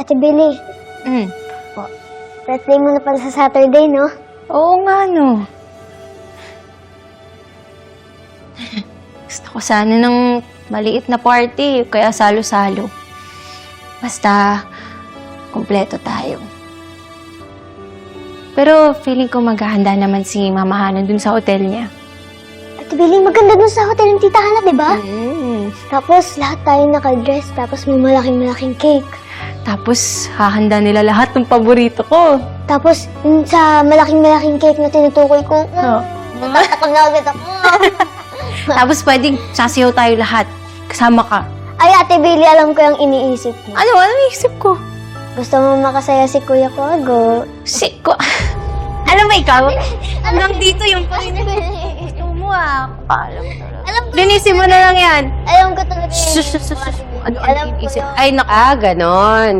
Ate Billy, birthday mo na pala sa Saturday, no? Oo nga, no. Gusto ko sana ng maliit na party, kaya salo-salo. Basta, kumpleto tayo. Pero feeling ko maghahanda naman si Mama Hana dun sa hotel niya. Ate Billy, maganda dun sa hotel ng Tita Hana, di ba? Tapos lahat tayo naka-dress, tapos may malaking cake. Tapos, hahanda nila lahat ng paborito ko. Tapos, yun sa malaking cake na tinutukoy ko, tatakot na agad ako. Tapos pwedeng sasayaw tayo lahat. Kasama ka. Ay, Ate Billy, alam ko yung iniisip mo. Ano? Ano isip ko? Gusto mo makasaya si Kuya Kogo. Alam mo ikaw? Hanggang dito yung gusto mo Paalam mo talaga. Alam ko. Linisin mo na lang yan. Alam ko talaga Ano Alam ang ko isip? yun. Ay, naku. Ganon.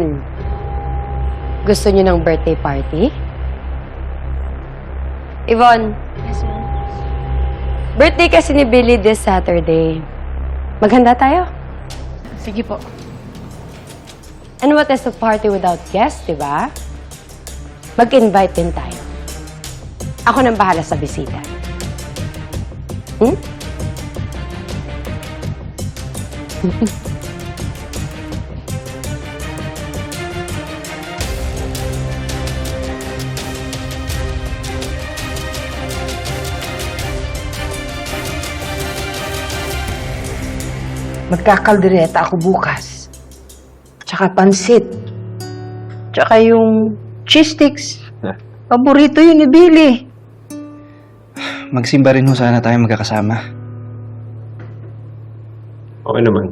Gusto niyo ng birthday party? Yvonne, birthday kasi ni Billy this Saturday. Maghanda tayo? Sige po. And what is a party without guests, di ba? Mag-invite din tayo. Ako nang bahala sa bisita. Magkakaldereta ako bukas. Tsaka pansit. Tsaka yung cheese sticks. Paborito yun ni Billy. Magsimba rin ho sana tayo magkakasama. Okay naman.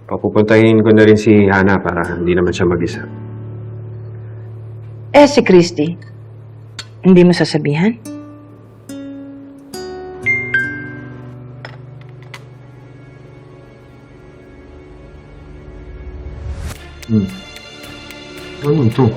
Papupuntahin ko na rin si Hana para hindi naman siya mag-isa. Eh, si Christy. Hindi mo sasabihan? Ano ito?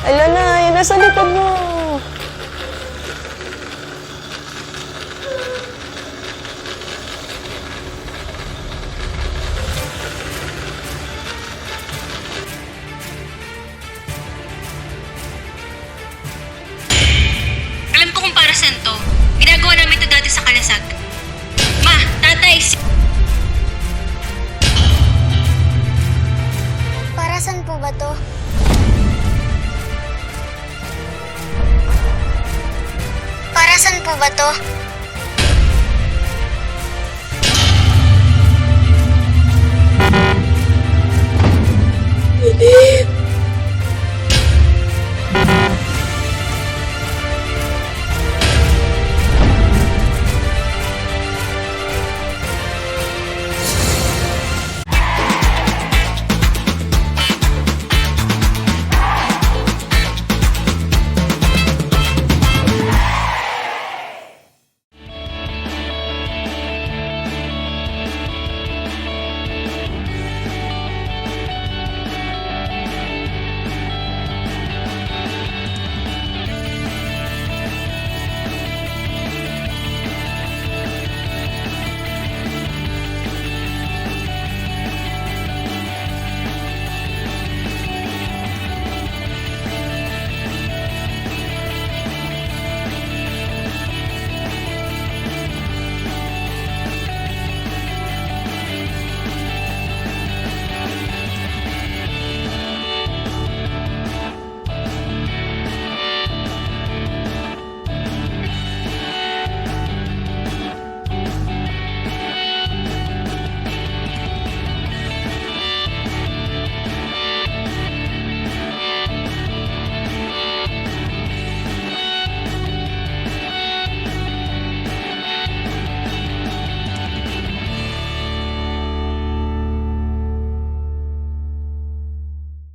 Ala na, yun nasa likod mo. Alam ko kung para saan to. Ginagawa namin ito dati sa Kalasag. Ma, tatay, Para saan po ba to? Para saan po ba to?